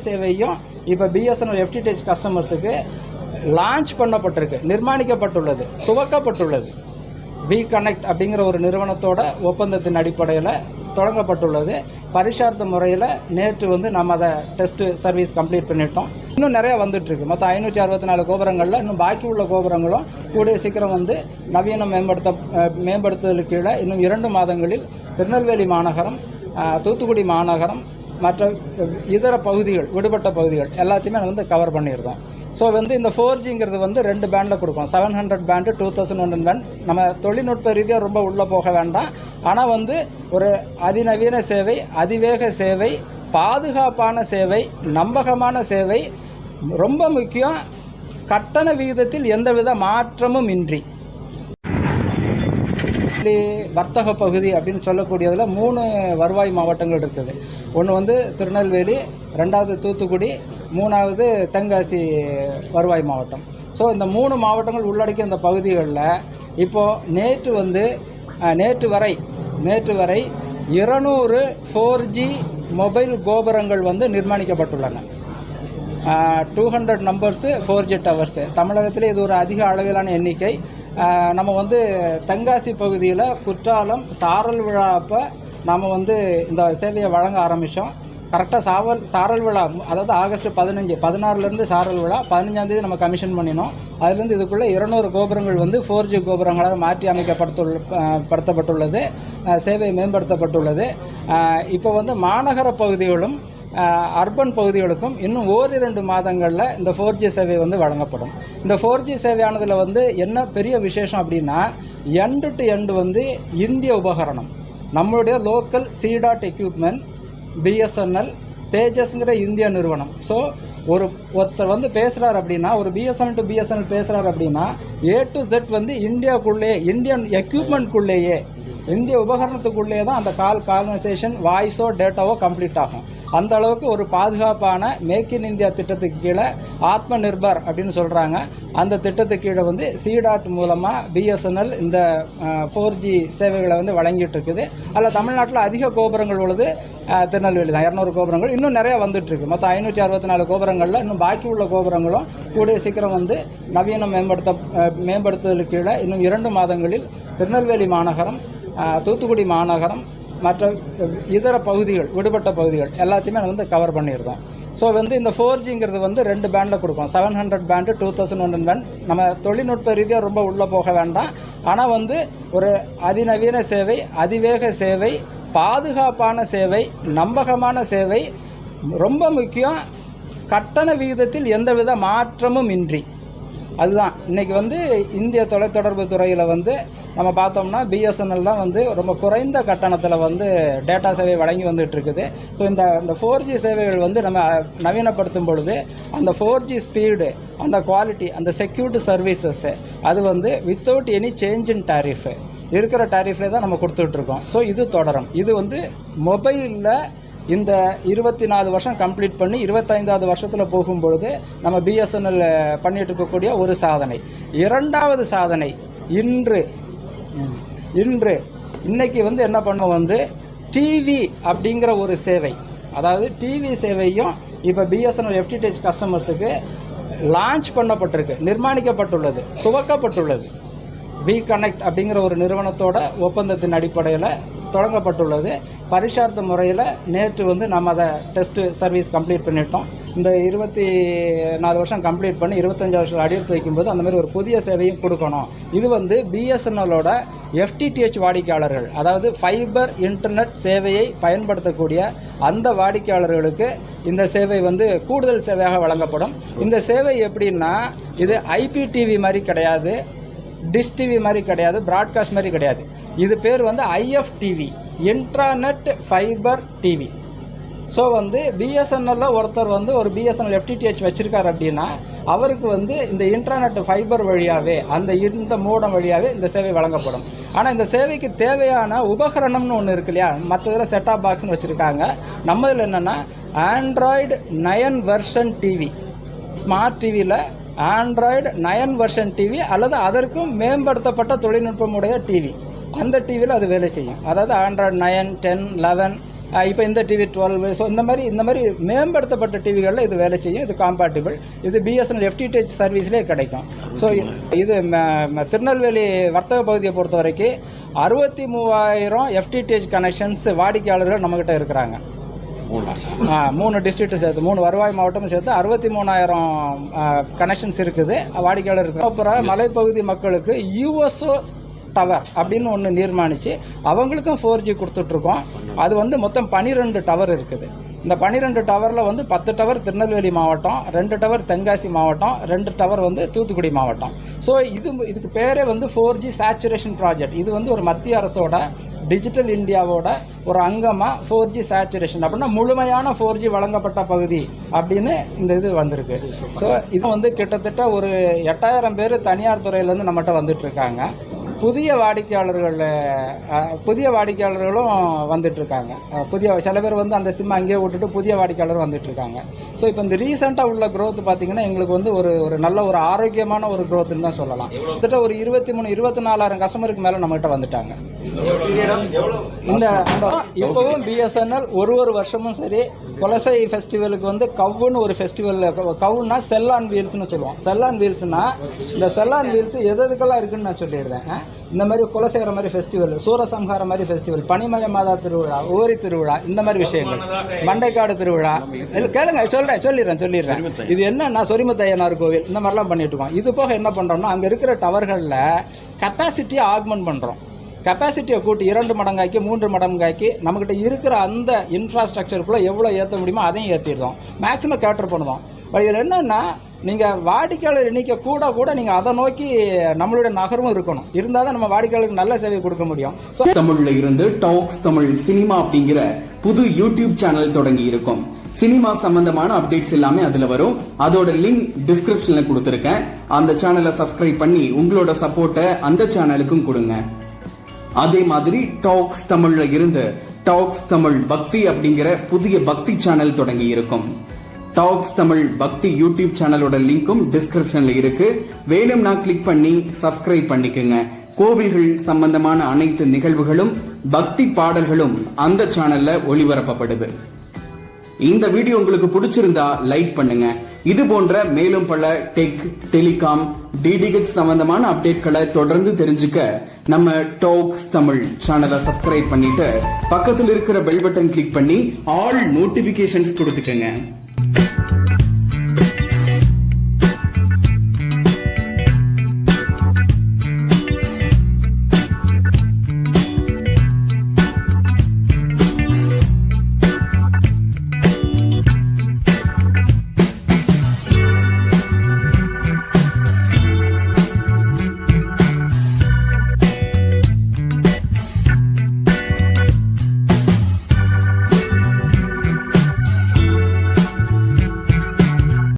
சேவையும் இப்போ BSNL FTTH கஸ்டமர்ஸுக்கு launch பண்ணப்பட்டிருக்கு, நிர்மாணிக்கப்பட்டுள்ளது, துவக்கப்பட்டுள்ளது. வி கனெக்ட் அப்படிங்கிற ஒரு நிறுவனத்தோட ஒப்பந்தத்தின் அடிப்படையில் தொடங்கப்பட்டுள்ளது. பரிசார்த்த முறையில் நேற்று நம்ம அதை டெஸ்ட் சர்வீஸ் கம்ப்ளீட் பண்ணிட்டோம். இன்னும் நிறையா வந்துட்டுருக்கு. மொத்தம் 564 கோபுரங்களில் இன்னும் பாக்கி உள்ள கோபுரங்களும் கூடிய சீக்கிரம் நவீன மேம்படுத்துதலுக்கு கீழே இன்னும் 2 மாதங்களில் திருநெல்வேலி மாநகரம், தூத்துக்குடி மாநகரம், மற்ற இதர பகுதிகள், விடுபட்ட பகுதிகள் எல்லாத்தையுமே கவர் பண்ணியிருந்தோம். ஸோ இந்த 4Gங்கிறது 2 பேண்டில் கொடுக்கும். 700 பேண்டு, 2100 பேண்ட். நம்ம தொழில்நுட்ப ரீதியாக ரொம்ப உள்ளே போக வேண்டாம். ஆனால் ஒரு அதிநவீன சேவை, அதிவேக சேவை, பாதுகாப்பான சேவை, நம்பகமான சேவை, ரொம்ப முக்கியம் கட்டண விகிதத்தில் எந்தவித மாற்றமும் இன்றி. வர்த்தக பகுதி அப்படின்னு சொல்லக்கூடியதில் 3 வருவாய் மாவட்டங்கள் இருக்குது. ஒன்று திருநெல்வேலி, 2வது தூத்துக்குடி, 3வது தென்காசி வருவாய் மாவட்டம். ஸோ இந்த 3 மாவட்டங்கள் உள்ளடக்கிய இந்த பகுதிகளில் இப்போது நேற்று வரை 200 4G மொபைல் கோபுரங்கள் நிர்மாணிக்கப்பட்டுள்ளன. 200 நம்பர்ஸு 4G டவர்ஸு. தமிழகத்தில் இது ஒரு அதிக அளவிலான எண்ணிக்கை. நம்ம தென்காசி பகுதியில் குற்றாலம் சாரல் விழா அப்போ நாம் இந்த சேவையை வழங்க ஆரம்பித்தோம். கரெக்டாக சாரல் விழா, அதாவது ஆகஸ்ட் 16 சாரல் விழா, 15ஆம் தேதி நம்ம கமிஷன் பண்ணினோம். அதுலேருந்து இதுக்குள்ளே 200 கோபுரங்கள் 4G கோபுரங்களாக மாற்றி அமைக்கப்படுத்தப்பட்டுள்ளது. சேவை மேம்படுத்தப்பட்டுள்ளது. இப்போ மாநகர பகுதிகளும் அர்பன் பகுதிகளுக்கும் இன்னும் 1-2 மாதங்களில் இந்த 4G சேவை வழங்கப்படும். இந்த 4G சேவையானதில் என்ன பெரிய விசேஷம் அப்படின்னா, எண்டு டு எண்டு இந்திய உபகரணம், நம்மளுடைய லோக்கல் C.dot எக்யூப்மெண்ட், பிஎஸ்என்எல், தேஜஸ்ங்கிற இந்திய நிறுவனம். ஸோ ஒருத்தர் பேசுகிறார் அப்படின்னா, ஒரு பிஎஸ்என்எல் டு பிஎஸ்என்எல் பேசுகிறார் அப்படின்னா, A to Z இந்தியாவுக்குள்ளே, இந்தியன் எக்யூப்மெண்ட்குள்ளேயே, இந்திய உபகரணத்துக்குள்ளே தான் அந்த கான்வர்சேஷன், வாய்ஸோ டேட்டாவோ கம்ப்ளீட் ஆகும். அந்த அளவுக்கு ஒரு பாதுகாப்பான மேக் இன் இந்தியா திட்டத்துக்கு கீழே, ஆத்ம நிர்பர் அப்படின்னு சொல்கிறாங்க, அந்த திட்டத்துக்கு கீழே C.dot மூலமாக பிஎஸ்என்எல் இந்த 4G சேவைகளை வழங்கிட்டு இருக்குது. அதில் தமிழ்நாட்டில் அதிக கோபுரங்கள் உள்ளது திருநெல்வேலி தான், 200 கோபுரங்கள். இன்னும் நிறையா வந்துட்டுருக்கு. மொத்தம் 564 கோபுரங்களில் இன்னும் பாக்கி உள்ள கோபுரங்களும் கூடிய சீக்கிரம் நவீன மேம்படுத்துதலுக்கு கீழே இன்னும் 2 மாதங்களில் திருநெல்வேலி மாநகரம், தூத்துக்குடி மாநகரம், மற்ற இதர பகுதிகள், விடுபட்ட பகுதிகள் எல்லாத்தையுமே கவர் பண்ணியிருந்தோம். ஸோ இந்த 4Gங்கிறது 2 பேண்டில் கொடுக்கும். 700 பேண்டு, 2100 பேண்ட். நம்ம தொழில்நுட்ப ரீதியாக ரொம்ப உள்ளே போக வேண்டாம். ஆனால் ஒரு அதிநவீன சேவை, அதிவேக சேவை, பாதுகாப்பான சேவை, நம்பகமான சேவை, ரொம்ப முக்கியம் கட்டண விகிதத்தில் எந்தவித மாற்றமும் இன்றி. அதுதான் இன்றைக்கி இந்திய தொலைத்தொடர்பு துறையில் நம்ம பார்த்தோம்னா பிஎஸ்என்எல் தான் ரொம்ப குறைந்த கட்டணத்தில் டேட்டா சேவை வழங்கி வந்துட்டுருக்குது. ஸோ இந்த 4G சேவைகள் நம்ம நவீனப்படுத்தும் பொழுது அந்த 4G ஸ்பீடு, அந்த குவாலிட்டி, அந்த செக்யூரிட்டி சர்வீசஸ்ஸு அது without any change in tariff இருக்கிற டாரிஃப்லேயே தான் நம்ம கொடுத்துட்ருக்கோம். ஸோ இது தொடரும். இது மொபைலில் இந்த 24 வருஷம் கம்ப்ளீட் பண்ணி 25வது வருஷத்தில் போகும்பொழுது நம்ம பிஎஸ்என்எல் பண்ணிட்டு இருக்கக்கூடிய ஒரு சாதனை. 2வது சாதனை இன்னைக்கு என்ன பண்ணோம், டிவி அப்படிங்கிற ஒரு சேவை, அதாவது டிவி சேவையும் இப்போ பிஎஸ்என்எல் FTTH கஸ்டமர்ஸுக்கு லான்ச் பண்ணப்பட்டிருக்கு, நிர்மாணிக்கப்பட்டுள்ளது, துவக்கப்பட்டுள்ளது. வி கனெக்ட் அப்படிங்கிற ஒரு நிறுவனத்தோட ஒப்பந்தத்தின் அடிப்படையில் தொடங்கப்பட்டுள்ளது. பரிசார்த்த முறையில் நேற்று நம்ம அதை டெஸ்ட் சர்வீஸ் கம்ப்ளீட் பண்ணிட்டோம். இந்த 24 வருஷம் கம்ப்ளீட் பண்ணி 25 வருஷம் அடியெடுத்து வைக்கும்போது அந்த மாதிரி ஒரு புதிய சேவையும் கொடுக்கணும். இது பிஎஸ்என்எல்லோட FTTH வாடிக்கையாளர்கள், அதாவது ஃபைபர் இன்டர்நெட் சேவையை பயன்படுத்தக்கூடிய அந்த வாடிக்கையாளர்களுக்கு இந்த சேவை கூடுதல் சேவையாக வழங்கப்படும். இந்த சேவை எப்படின்னா, இது IPTV மாதிரி கிடையாது, டிஷ் டிவி மாதிரி கிடையாது, ப்ராட்காஸ்ட் மாதிரி கிடையாது. இது பேர் IFTV, intranet fibre TV. So பிஎஸ்என்எல்ல ஒருத்தர் ஒரு பிஎஸ்என்எல் FTTH வச்சுருக்கார் அப்படின்னா அவருக்கு இந்த இன்ட்ராநெட் ஃபைபர் வழியாகவே, இந்த மோடம் வழியாகவே இந்த சேவை வழங்கப்படும். ஆனால் இந்த சேவைக்கு தேவையான உபகரணம்னு ஒன்று இருக்கு இல்லையா, மற்றதில் செட்டாப் பாக்ஸ்னு வச்சுருக்காங்க. நம்மதில் என்னென்னா ஆண்ட்ராய்டு 9 வெர்ஷன் டிவி, ஸ்மார்ட் டிவியில் ஆண்ட்ராய்டு 9 வெர்ஷன் டிவி அல்லது அதற்கும் மேம்படுத்தப்பட்ட தொழில்நுட்பமுடைய டிவி, அந்த டிவியில் அது வேலை செய்யும். அதாவது ஆண்ட்ராய்டு 9, 10, 11 இப்போ இந்த டிவி 12. ஸோ இந்த மாதிரி மேம்படுத்தப்பட்ட டிவிகளில் இது வேலை செய்யும். இது காம்பேட்டிபிள். இது பிஎஸ்என்எல் FTTH சர்வீஸ்லேயே கிடைக்கும். ஸோ இது திருநெல்வேலி வர்த்தக பகுதியை பொறுத்த வரைக்கும் 63,000 FTTH கனெக்ஷன்ஸ் வாடிக்கையாளர்கள் நம்மகிட்ட இருக்கிறாங்க. 3 டிஸ்ட்ரிக்ட் சேர்த்து 3 வருவாய் மாவட்டமும் சேர்த்து 63,000 கனெக்ஷன்ஸ் இருக்குது, வாடிக்கையாளர் இருக்குது. அப்புறம் மலைப்பகுதி மக்களுக்கு USO டவர் அப்படின்னு ஒன்று நிர்மாணித்து அவங்களுக்கும் 4G கொடுத்துட்ருக்கோம். அது வந்து மொத்தம் 12 டவர் இருக்குது. இந்த 12 டவரில் வந்து 10 டவர் திருநெல்வேலி மாவட்டம், 2 டவர் தென்காசி மாவட்டம், 2 டவர் வந்து தூத்துக்குடி மாவட்டம். ஸோ இதுக்கு பேரே வந்து 4G சேச்சுரேஷன் ப்ராஜெக்ட். இது வந்து ஒரு மத்திய அரசோட டிஜிட்டல் இந்தியாவோட ஒரு அங்கமாக 4G சேச்சுரேஷன் அப்படின்னா முழுமையான 4G வழங்கப்பட்ட பகுதி அப்படின்னு இந்த இது வந்திருக்கு. ஸோ இது வந்து கிட்டத்தட்ட ஒரு 8,000 பேர் தனியார் துறையிலேருந்து நம்மகிட்ட வந்துட்டுருக்காங்க. புதிய வாடிக்கையாளர்களும் வந்துட்டுருக்காங்க. சில பேர் வந்து அந்த சிம் அங்கேயே விட்டுட்டு புதிய வாடிக்கையாளர் வந்துட்டுருக்காங்க. ஸோ இப்போ இந்த ரீசெண்டாக உள்ள க்ரோத் பார்த்தீங்கன்னா எங்களுக்கு வந்து ஒரு நல்ல ஒரு ஆரோக்கியமான ஒரு க்ரோத்துன்னு தான் சொல்லலாம். கிட்டத்தட்ட ஒரு 23-24,000 கஸ்டமருக்கு மேலே நம்மகிட்ட வந்துட்டாங்க. இப்போவும் பிஎஸ்என்எல் ஒரு வருஷமும் சரி கொலசை ஃபெஸ்டிவலுக்கு வந்து கவ்வுன்னு ஒரு ஃபெஸ்டிவல். கவுன்னா செல் ஆன் வீல்ஸ்னு சொல்லுவோம். செல் ஆன் வீல்ஸ்னா இந்த செல் ஆன் வீல்ஸ் எதுக்கெல்லாம் இருக்குன்னு நான் சொல்லிடுறேன். இந்த மாதிரி குலசேகர மாதிரி ஃபெஸ்டிவல், சூரசம்ஹார மாதிரி ஃபெஸ்டிவல், பனிமய மாதா திருவிழா, ஓரி திருவிழா, இந்த மாதிரி விஷயங்கள், மண்டைக்காடு திருவிழா, கேளுங்க சொல்லிடுறேன். இது என்னன்னா சொரிமுத்தையனார் கோவில் இந்த மாதிரிலாம் பண்ணிட்டு இருக்கோம். இது போக என்ன பண்றோம்னா அங்கே இருக்கிற டவர்களில் கெப்பாசிட்டியை ஆக்மெண்ட் பண்ணுறோம். கெப்பாசிட்டியை கூட்டி 2 மடங்காக்கி 3 மடங்காக்கி நம்மக்கிட்ட இருக்கிற அந்த இன்ஃப்ராஸ்ட்ரக்சருக்குள்ளே எவ்வளோ ஏற்ற முடியுமோ அதையும் ஏற்றிடுறோம். மேக்ஸிமம் கேட்டர் பண்ணுவோம். இதில் என்னென்னா நீங்கள் வாடிக்கையாளர் எண்ணிக்கை கூட நீங்கள் அதை நோக்கி நம்மளுடைய நகர்வும் இருக்கணும். இருந்தால் தான் நம்ம வாடிக்கையாளருக்கு நல்ல சேவை கொடுக்க முடியும். தமிழ்ல இருந்து டாக்ஸ் தமிழ் சினிமா அப்படிங்கிற புது யூடியூப் சேனல் தொடங்கி இருக்கும். சினிமா சம்பந்தமான அப்டேட்ஸ் எல்லாமே அதுல வரும். அதோட லிங்க் டிஸ்கிரிப்ஷன்ல கொடுத்திருக்கேன். அந்த சேனலை சப்ஸ்கிரைப் பண்ணி உங்களோட சப்போர்ட்டை அந்த சேனலுக்கும் கொடுங்க. அதே மாதிரி டாக்ஸ் தமிழ்ல இருந்து டாக்ஸ் தமிழ் பக்தி அப்படிங்கிற புதிய பக்தி சேனல் தொடங்கி இருக்கும். டாக்ஸ் தமிழ் பக்தி யூடியூப் சேனலோட லிங்கும் டிஸ்கிரிப்ஷன்ல இருக்கு. வேணும்னா கிளிக் பண்ணி சப்ஸ்கிரைப் பண்ணிக்கோங்க. கோவில்கள் சம்பந்தமான அனைத்து நிகழ்வுகளும் பக்தி பாடல்களும் அந்த சேனல்ல ஒளிபரப்பப்படுது. இந்த வீடியோ உங்களுக்கு பிடிச்சிருந்தா லைக் பண்ணுங்க. இது போன்ற மேலும் பல டெக், டெலிகாம், DTH சம்பந்தமான அப்டேட்களை தொடர்ந்து தெரிஞ்சுக்க நம்ம டாக்ஸ் தமிழ் சேனலை சப்ஸ்கிரைப் பண்ணிட்டு பக்கத்தில் இருக்கிற பெல் பட்டன் கிளிக் பண்ணி ஆல் நோட்டிபிகேஷன்ஸ் கொடுத்துக்கங்க.